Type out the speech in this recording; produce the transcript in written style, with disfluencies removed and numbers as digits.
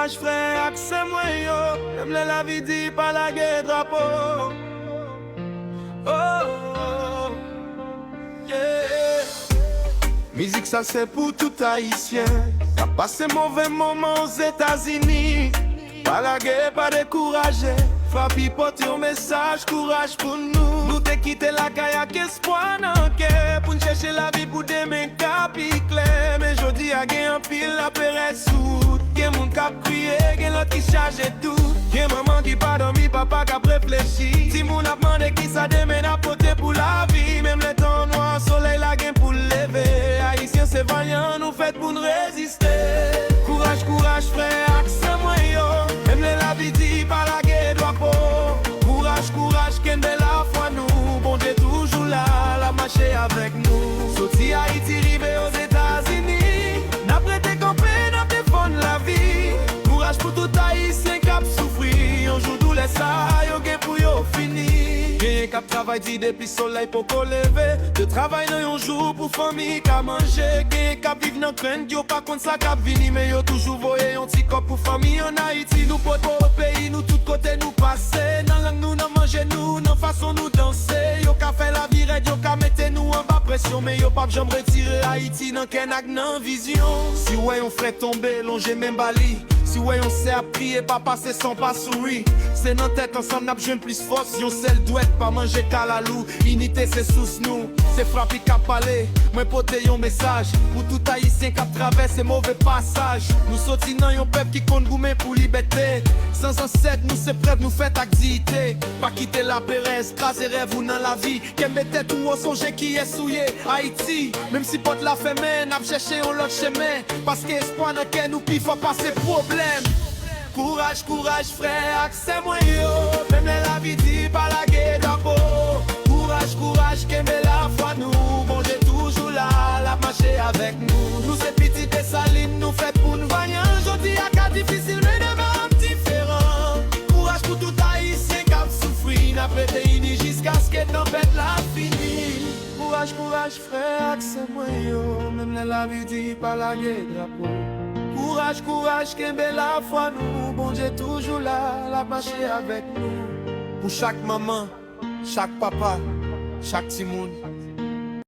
courage frère, c'est moi yo. Même la vie dit pas la guerre drapeau. Oh, oh, yeah. Musique ça c'est pour tout haïtien. T'as passé mauvais moment aux États-Unis. Pas la guerre, pas découragé. Frappe porter un message, courage pour nous. Nous t'es quitté la caille avec espoir dans le cœur. Pour nous chercher la vie pour demain capi clair. Mais jodi a gagné un pile la péresse sous. Y'a mon cap crié, y'a l'autre qui charge tout. Y'a maman qui pas dormi, papa qui a réfléchi. Si mon a demandé qui ça demain a porté pour la vie. Même le temps noir, soleil la gain pour lever. Haïtien c'est vaillant, nous fait pour nous résister. Courage, courage frère, c'est moi yo. Même la vie dit pas la guerre doit pas. Courage, courage, qu'en belle la foi nous. Bon Dieu toujours là, la marcher avec nous. Sorti Haïti, rivé aux États-Unis. N'a prêté camper, n'a défendre la vie. Courage pour tout haïtien cap souffrir. Un jour d'où laisse ça, yo gain pour yo fini. Gain cap travail dit depuis soleil pour qu'on lever. De travail dans un jour pour famille qu'à manger. Gain cap vivre dans crainte, yo pas contre ça cap vini. Mais yo toujours voyé un petit cop pour famille en Haïti. Nous potes au pays, nous tout côté nous passer. Dans langue nous, dans manger nous, dans façon nous danser. Yo ka fait la vie raide, yo ka mette nous en bas pression. Mais yo pas j'aime retirer Haïti dans kenak nan vision. Si ouais on ferait tomber, longer même bali. Si ouais on sait à prier, pas passer sans pas sourire. C'est dans tête ensemble n'a besoin plus force. Yon seul douette pas manger calalou. Unité c'est sous nous, c'est frappé cap parler. Moi pote yon message pour tout haïtien qui traverse mauvais passage. Nous sortis dans yon peuple qui compte gourmet pour liberté. Sans ancêtre nous c'est prêt nous fait activité. Pas quitter la péresse, craser rêve ou dans la vie. Qu'elle mettait tout au songe qui est souillé. Haïti, même si pote la fait main, n'a cherché un autre chemin. Parce qu'espoir dans qu'elle nous pis faut passer problème. Courage, courage frère, c'est moi yo. Même la vie dit pas la guerre d'amour. Courage, courage, qu'aime la foi nous. Bon Dieu toujours là, la marcher avec nous. Nous c'est petit des salines, nous fait pour nous vaillant. Jodi à cas difficile, mais demain différent. Courage pour tout haïtien qui a souffri. N'a prêté uni jusqu'à ce que tempête la fini. Courage, courage frère, c'est moi yo. Même la vie dit pas la guerre d'amour. Courage, courage, qu'aime la foi nous. Bon Dieu toujours là, la marcher avec nous. Pour chaque maman, chaque papa, chaque petit monde.